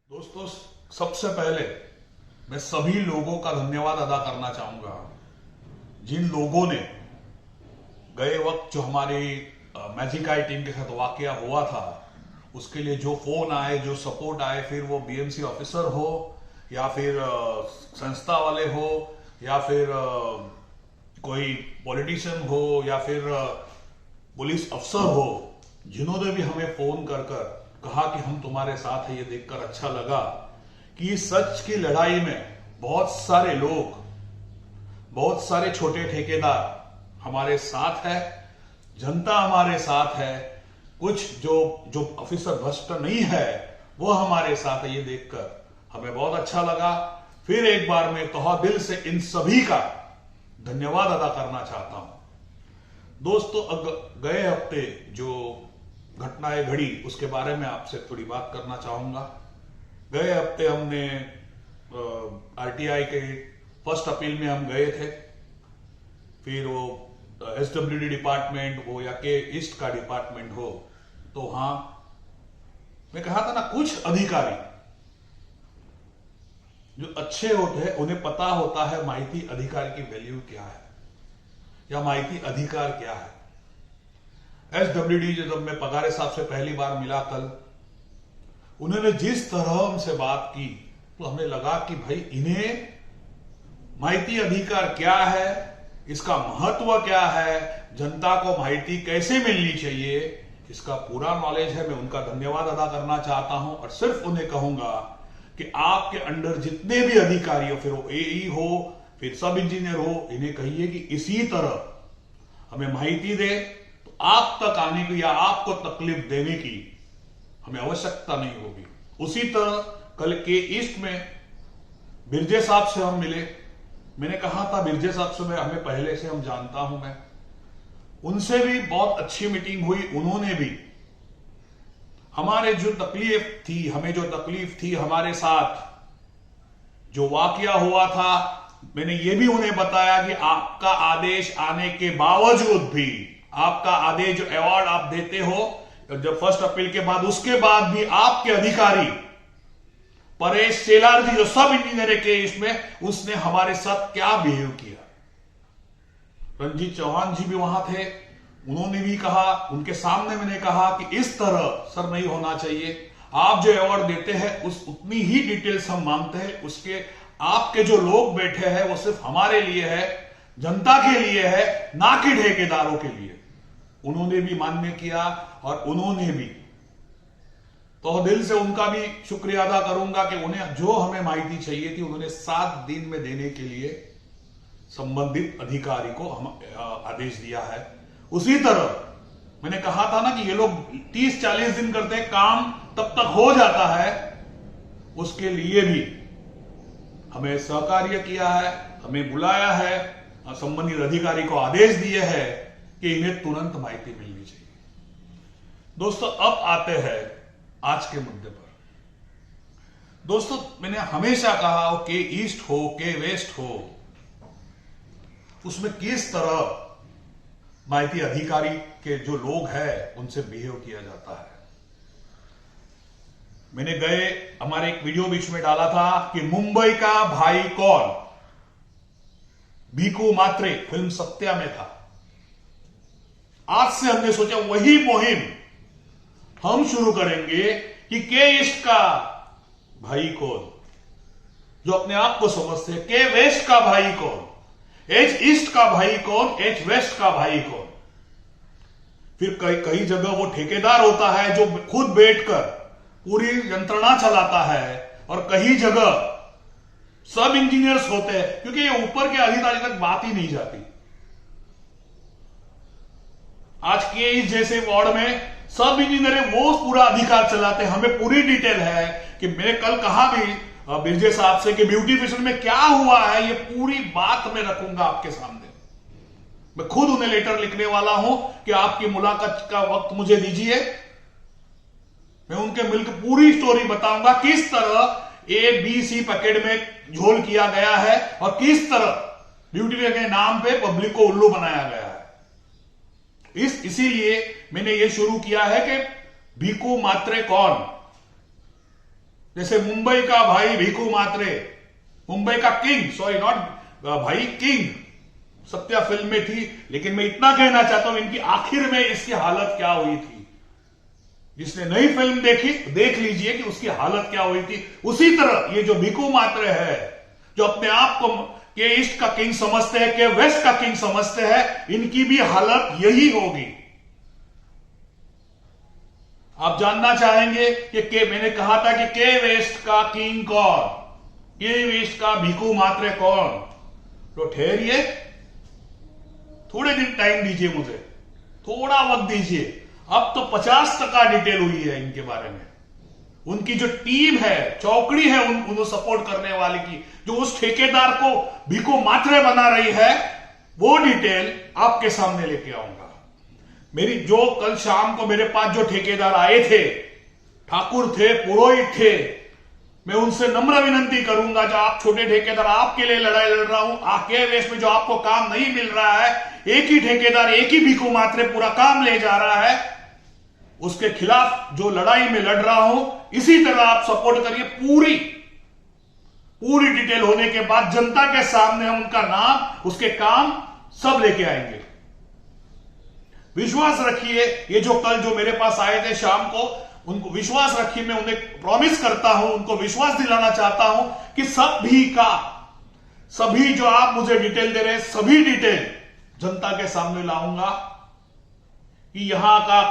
दोस्तों, सबसे पहले मैं सभी लोगों का धन्यवाद अदा करना चाहूंगा जिन लोगों ने गए वक्त जो हमारी मैजिक आई टीम के साथ वाकया हुआ था उसके लिए जो फोन आए, जो सपोर्ट आए, फिर वो बीएमसी ऑफिसर हो या फिर संस्था वाले हो या फिर कोई पॉलिटिशियन हो या फिर पुलिस अफसर हो, जिन्होंने भी हमें फोन कर कर कहा कि हम तुम्हारे साथ हैं, ये देखकर अच्छा लगा कि सच की लड़ाई में बहुत सारे लोग, बहुत सारे छोटे ठेकेदार हमारे साथ है, जनता हमारे साथ है, कुछ जो ऑफिसर भ्रष्ट नहीं है वो हमारे साथ है। ये देखकर हमें बहुत अच्छा लगा। फिर एक बार मैं तहे दिल से इन सभी का धन्यवाद अदा करना चाहता हूं। दोस्तों, गए हफ्ते जो घटनाएं घड़ी उसके बारे में आपसे थोड़ी बात करना चाहूंगा। गए हफ्ते हमने आरटीआई के फर्स्ट अपील में हम गए थे, फिर वो एसडब्ल्यूडी डिपार्टमेंट हो या के ईस्ट का डिपार्टमेंट हो, तो हाँ मैं कहा था ना, कुछ अधिकारी जो अच्छे होते हैं उन्हें पता होता है माहिती अधिकार की वैल्यू क्या है या माहिती अधिकार क्या है। एसडब्ल्यूडी जब मैं पगारे साहब से पहली बार मिला कल, उन्होंने जिस तरह हमसे बात की तो हमें लगा कि भाई इन्हें माहिती अधिकार क्या है, इसका महत्व क्या है, जनता को माहिती कैसे मिलनी चाहिए, इसका पूरा नॉलेज है। मैं उनका धन्यवाद अदा करना चाहता हूं और सिर्फ उन्हें कहूंगा कि आपके अंडर जितने भी अधिकारी हो, फिर वो एई हो, फिर सब इंजीनियर हो, इन्हें कहिए कि इसी तरह हमें माहिती दे तो आप तक आने की या आपको तकलीफ देने की हमें आवश्यकता नहीं होगी। उसी तरह कल के ईस्ट में बिरजे साहब से हम मिले। मैंने कहा था बिरजे साहब से हमें पहले से हम जानता हूं, मैं उनसे भी बहुत अच्छी मीटिंग हुई। उन्होंने भी हमारे जो तकलीफ थी, हमें जो तकलीफ थी, हमारे साथ जो वाकया हुआ था, मैंने ये भी उन्हें बताया कि आपका आदेश आने के बावजूद भी, आपका आदेश जो अवार्ड आप देते हो जब फर्स्ट अपील के बाद, उसके बाद भी आपके अधिकारी परेश सेलार जी जो सब इंजीनियर के इसमें, उसने हमारे साथ क्या बिहेव किया। रंजीत चौहान जी भी वहां थे, उन्होंने भी कहा, उनके सामने मैंने कहा कि इस तरह सर नहीं होना चाहिए। आप जो अवार्ड देते हैं उस उतनी ही डिटेल्स हम मांगते हैं, उसके आपके जो लोग बैठे हैं वो सिर्फ हमारे लिए है, जनता के लिए है, ना कि ठेकेदारों के लिए। उन्होंने भी मान्य किया और उन्होंने भी, तो दिल से उनका भी शुक्रिया अदा करूंगा कि उन्हें जो हमें माहिती चाहिए थी उन्होंने 7 दिन में देने के लिए संबंधित अधिकारी को हम आदेश दिया है। उसी तरह मैंने कहा था ना कि ये लोग 30-40 दिन करते हैं, काम तब तक हो जाता है, उसके लिए भी हमें सहकार्य किया है, हमें बुलाया है, संबंधित अधिकारी को आदेश दिए हैं कि इन्हें तुरंत माहिती मिलनी चाहिए। दोस्तों, अब आते हैं आज के मुद्दे पर। दोस्तों, मैंने हमेशा कहा हो के ईस्ट हो, के वेस्ट हो, उसमें किस तरह माहिती अधिकारी के जो लोग हैं उनसे बिहेव किया जाता है। मैंने गए हमारे एक वीडियो बीच में डाला था कि मुंबई का भाई कौन, भीकू मात्रे फिल्म सत्या में था। आज से हमने सोचा वही मुहिम हम शुरू करेंगे कि के ईस्ट का भाई कौन, जो अपने आप को समझते हैं, के वेस्ट का भाई कौन, एच ईस्ट का भाई कौन, एच वेस्ट का भाई कौन। फिर कई जगह वो ठेकेदार होता है जो खुद बैठकर पूरी यंत्रणा चलाता है, और कई जगह सब इंजीनियर्स होते हैं, क्योंकि ये ऊपर के अधिकारी तक बात ही नहीं जाती। आज के इस जैसे वार्ड में सब इंजीनियर वो पूरा अधिकार चलाते हैं। हमें पूरी डिटेल है कि मैंने कल कहा भी बिरजे साहब से कि ब्यूटिफिकेशन में क्या हुआ है, ये पूरी बात मैं रखूंगा आपके सामने। मैं खुद उन्हें लेटर लिखने वाला हूं कि आपकी मुलाकात का वक्त मुझे दीजिए, मैं उनके मिलकर पूरी स्टोरी बताऊंगा, किस तरह ABC पैकेट में झोल किया गया है और किस तरह ब्यूटिफिकेशन के नाम पे पब्लिक को उल्लू बनाया गया है। इसीलिए मैंने यह शुरू किया है कि भीकू मात्रे कौन, जैसे मुंबई का भाई भीखू मात्रे, मुंबई का किंग, सॉरी नॉट भाई, किंग, सत्या फिल्म में थी, लेकिन मैं इतना कहना चाहता हूं इनकी आखिर में इसकी हालत क्या हुई थी। जिसने नई फिल्म देखी देख लीजिए कि उसकी हालत क्या हुई थी। उसी तरह ये जो भीखू मात्रे है, जो अपने आप को के ईस्ट का किंग समझते हैं, के वेस्ट का किंग समझते हैं, इनकी भी हालत यही होगी। आप जानना चाहेंगे कि मैंने कहा था कि के वेस्ट का किंग कौन, के वेस्ट का भीखू मात्रे कौन, तो ठहरिए, थोड़े दिन टाइम दीजिए, मुझे थोड़ा वक्त दीजिए। अब तो 50% डिटेल हुई है इनके बारे में। उनकी जो टीम है, चौकड़ी है उनको सपोर्ट करने वाले की, जो उस ठेकेदार को भीखू मात्रे बना रही है, वो डिटेल आपके सामने लेके आऊंगा। मेरी जो कल शाम को मेरे पास जो ठेकेदार आए थे, ठाकुर थे, पुरोहित थे, मैं उनसे नम्र विनंती करूंगा, जो आप छोटे ठेकेदार, आपके लिए लड़ाई लड़ रहा हूं, आके वेस्ट में जो आपको काम नहीं मिल रहा है, एक ही ठेकेदार, एक ही भीखू मात्रे पूरा काम ले जा रहा है, उसके खिलाफ जो लड़ाई में लड़ रहा हूं, इसी तरह आप सपोर्ट करिए। पूरी डिटेल होने के बाद जनता के सामने हम उनका नाम, उसके काम सब लेके आएंगे। विश्वास रखिए, ये जो कल जो मेरे पास आए थे शाम को, उनको विश्वास रखिए, मैं उन्हें प्रॉमिस करता हूं, उनको विश्वास दिलाना चाहता हूं कि सभी जो आप मुझे डिटेल दे रहे हैं, सभी डिटेल जनता के सामने लाऊंगा कि यहां का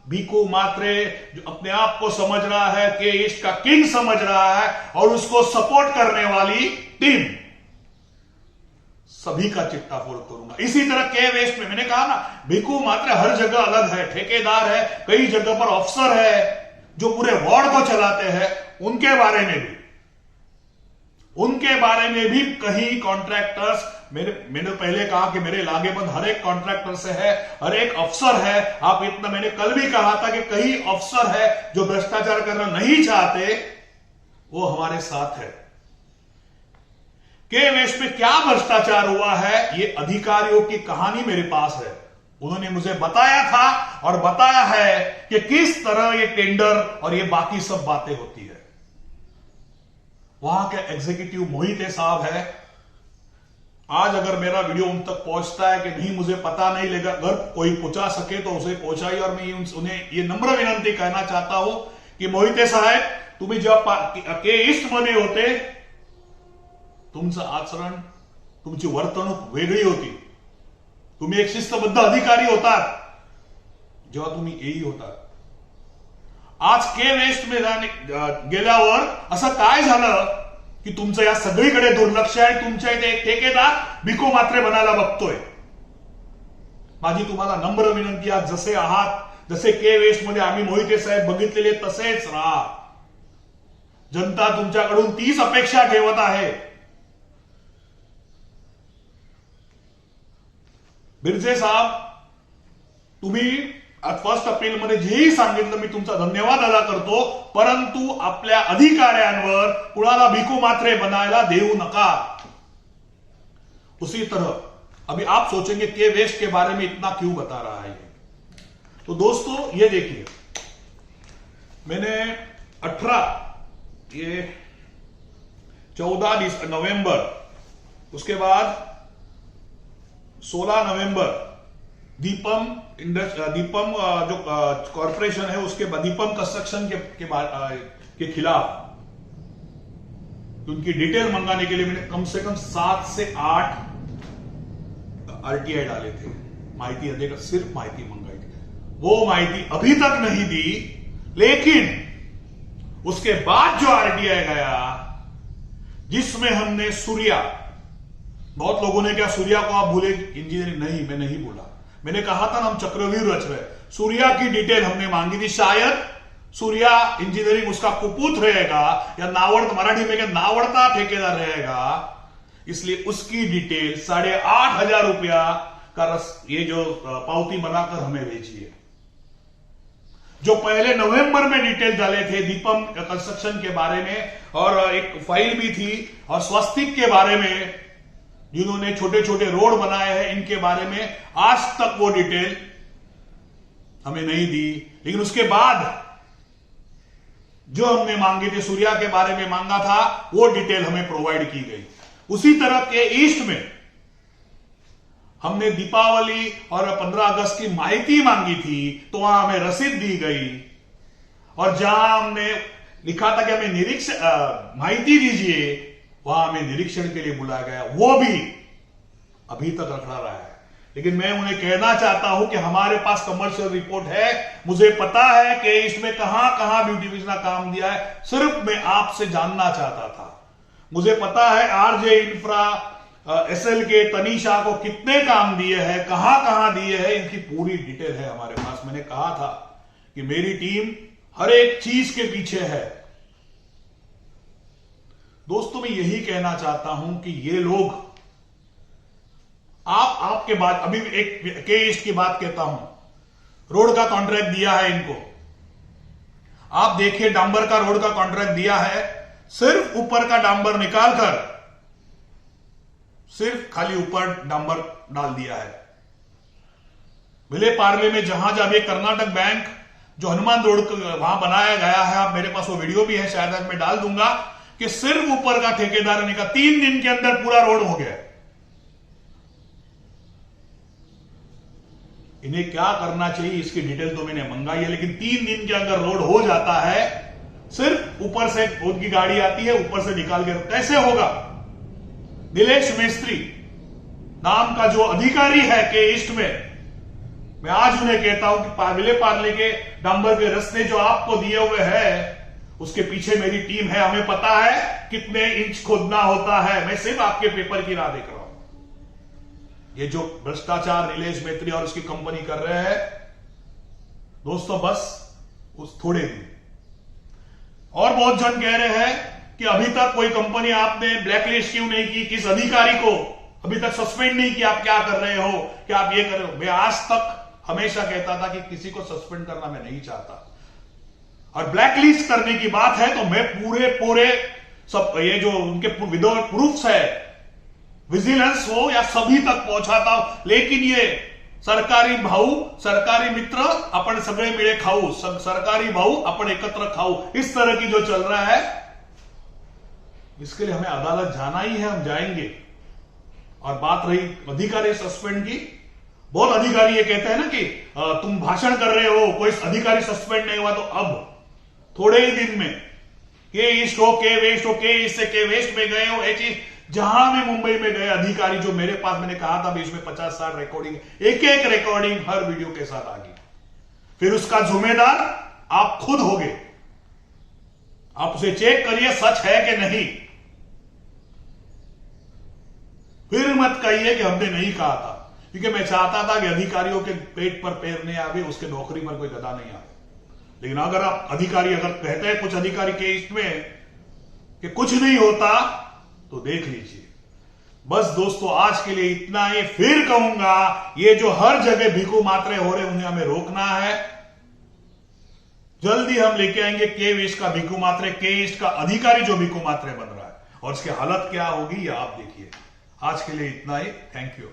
भीखू मात्रे जो अपने आप को समझ रहा है, के ईस्ट का किंग समझ रहा है, और उसको सपोर्ट करने वाली टीम, सभी का चिट्टा फोड़ करूंगा। इसी तरह के वेस्ट में मैंने कहा ना, भीखू मात्रे हर जगह अलग है, ठेकेदार है, कई जगह पर अफसर है जो पूरे वार्ड को चलाते हैं, उनके बारे में भी कहीं कॉन्ट्रैक्टर्स, मैंने पहले कहा कि मेरे लागेबंद हर एक कॉन्ट्रैक्टर से है, हर एक अफसर है। आप इतना, मैंने कल भी कहा था कि कई अफसर है जो भ्रष्टाचार करना नहीं चाहते, वो हमारे साथ है। के वेस्ट में क्या भ्रष्टाचार हुआ है, ये अधिकारियों की कहानी मेरे पास है। उन्होंने मुझे बताया था और बताया है कि किस तरह ये टेंडर और ये बाकी सब बातें होती है। वहां के एग्जीक्यूटिव मोहित साहब है। आज अगर मेरा वीडियो उन तक पहुंचता है कि नहीं, मुझे पता नहीं लगा, अगर कोई पहुंचा सके तो उसे पहुंचाइए। और मैं उन्हें ये नम्र विनंती कहना चाहता हूं कि मोहिते साहेब, तुम्ही जेव्हा के ईस्ट मध्ये होते, तुमचं आचरण, तुमची वर्तणूक वेगळी होती। तुम्ही एक शिस्तबद्ध अधिकारी होतात जेव्हा तुम्ही एई होतात। आज के वेस्ट में गेल्यावर असं काय झालं की तुमचं या सगळीकडे दुर्लक्ष आहे, तुमच्या इथे एक ठेकेदार भीखू मात्रे बनायला बघतोय। माझी तुम्हाला नम्र विनंती, आज जसे आहात, जसे के वेस्ट मध्ये आम्ही मोहिते साहेब बघितलेले तसेच राहा। जनता तुमच्याकडून तीच अपेक्षा ठेवत आहे। बिरजे साहेब, तुम्ही 1 एप्रिल मध्ये जेही सांगितलं, मी तुमचा धन्यवाद अदा करतो, परंतु आपल्या अधिकाऱ्यांवर कुणाला भीखू मात्रे बनायला देऊ नका। उसी तरह अभी आप सोचेंगे के वेस्ट के बारे में इतना क्यों बता रहा है। तो दोस्तों ये देखिए, मैंने 14 नवंबर, उसके बाद 16 नवंबर दीपम जो कॉर्पोरेशन है उसके दीपम कंस्ट्रक्शन के खिलाफ उनकी डिटेल मंगाने के लिए मैंने कम से कम 7 से 8 आरटीआई डाले थे। माहिती अधिकार, सिर्फ माहिती मंगाई थी, वो माहिती अभी तक नहीं दी। लेकिन उसके बाद जो आरटीआई गया, जिसमें हमने सूर्या, बहुत लोगों ने क्या सूर्या को आप भूले इंजीनियरिंग, नहीं, मैं नहीं भूला। मैंने कहा था ना, हम चक्रव्यूह रच रहे। सूर्या की डिटेल हमने मांगी थी। शायद सूर्या इंजीनियरिंग उसका कुपूत रहेगा या मराठी में क्या नावड़ता ठेकेदार रहेगा, इसलिए उसकी डिटेल 8,500 रुपया का ये जो पावती बनाकर हमें भेजिए। जो पहले नवंबर में डिटेल डाले थे दीपम कंस्ट्रक्शन के बारे में, और एक फाइल भी थी, और स्वस्तिक के बारे में, जिन्होंने छोटे छोटे रोड बनाए हैं, इनके बारे में आज तक वो डिटेल हमें नहीं दी। लेकिन उसके बाद जो हमने मांगे थे, सूर्या के बारे में मांगा था, वो डिटेल हमें प्रोवाइड की गई। उसी तरह के ईस्ट में हमने दीपावली और 15 अगस्त की माहिती मांगी थी, तो वहां हमें रसीद दी गई। और जहां हमने लिखा था कि हमें निरीक्षण माहिती दीजिए, वहां हमें निरीक्षण के लिए बुलाया गया, वो भी अभी तक रखा रहा है। लेकिन मैं उन्हें कहना चाहता हूं कि हमारे पास कमर्शियल रिपोर्ट है, मुझे पता है कि इसमें कहां कहां ब्यूटिफिकेशन का काम दिया है। सिर्फ मैं आपसे जानना चाहता था। मुझे पता है आरजे इंफ्रा एसएल के तनीषा को कितने काम दिए हैं, कहां कहां दिए हैं, इनकी पूरी डिटेल है हमारे पास। मैंने कहा था कि मेरी टीम हर एक चीज के पीछे है। दोस्तों, मैं यही कहना चाहता हूं कि ये लोग आपके बाद, अभी एक के ईस्ट की बात कहता हूं, रोड का कॉन्ट्रैक्ट दिया है इनको। आप देखिए, डांबर का रोड का कॉन्ट्रैक्ट दिया है, सिर्फ ऊपर का डांबर निकालकर सिर्फ खाली ऊपर डांबर डाल दिया है। विले पार्ले में जहां जब ये कर्नाटक बैंक जो हनुमान रोड वहां बनाया गया है, आप मेरे पास वो वीडियो भी है, शायद आज मैं डाल दूंगा, कि सिर्फ ऊपर का ठेकेदार ने कहा 3 दिन के अंदर पूरा रोड हो गया। इन्हें क्या करना चाहिए इसकी डिटेल तो मैंने मंगाई है, लेकिन 3 दिन के अंदर रोड हो जाता है, सिर्फ ऊपर से उनकी गाड़ी आती है, ऊपर से निकाल के, कैसे होगा? नीलेश मिस्त्री नाम का जो अधिकारी है के ईस्ट में, मैं आज उन्हें कहता हूं कि विले पार्ले के डांबर के रस्ते जो आपको दिए हुए हैं, उसके पीछे मेरी टीम है। हमें पता है कितने इंच खोदना होता है। मैं सिर्फ आपके पेपर की राह देख रहा हूं। ये जो भ्रष्टाचार नीलेश मिस्त्री और उसकी कंपनी कर रहे हैं, दोस्तों, बस उस थोड़े दिन। और बहुत जन कह रहे हैं कि अभी तक कोई कंपनी आपने ब्लैकलिस्ट क्यों नहीं की, किस अधिकारी को अभी तक सस्पेंड नहीं किया, आप क्या कर रहे हो, क्या आप ये कर रहे हो? मैं आज तक हमेशा कहता था कि किसी को सस्पेंड करना मैं नहीं चाहता। और ब्लैकलिस्ट करने की बात है तो मैं पूरे सब ये जो उनके विदाउट प्रूफ्स है, विजिलेंस हो या सभी तक पहुंचाता हूं। लेकिन ये सरकारी भाऊ, सरकारी मित्र अपन सगळे मिळे खाऊ, सरकारी भाऊ अपन एकत्र खाऊ, इस तरह की जो चल रहा है, इसके लिए हमें अदालत जाना ही है, हम जाएंगे। और बात रही अधिकारी सस्पेंड की, बहुत अधिकारी ये कहते हैं ना कि तुम भाषण कर रहे हो, कोई अधिकारी सस्पेंड नहीं हुआ, तो अब थोड़े ही दिन में के ईस्ट हो, के वेस्ट हो, के ईस्ट से के वेस्ट में गए हो, ऐसी जहां में मुंबई में गए अधिकारी जो मेरे पास, मैंने कहा था बीच में 50-60 रिकॉर्डिंग, एक एक रिकॉर्डिंग हर वीडियो के साथ आ गई। फिर उसका जिम्मेदार आप खुद होगे। आप उसे चेक करिए सच है कि नहीं। फिर मत कहिए कि हमने नहीं कहा था, क्योंकि मैं चाहता था कि अधिकारियों के पेट पर पैर नहीं आवे, उसके नौकरी पर कोई गदा नहीं आवे। लेकिन अगर आप अधिकारी अगर कहते हैं कुछ अधिकारी के इसमें कि कुछ नहीं होता, तो देख लीजिए। बस दोस्तों, आज के लिए इतना ही। फिर कहूंगा, ये जो हर जगह भिखू मात्रे हो रहे, उन्हें हमें रोकना है। जल्दी हम लेके आएंगे के ईस्ट का भिखू मात्रे, के ईस्ट का अधिकारी जो भिखू मात्रे बन रहा है, और इसकी हालत क्या होगी ये आप देखिए। आज के लिए इतना ही। Thank you.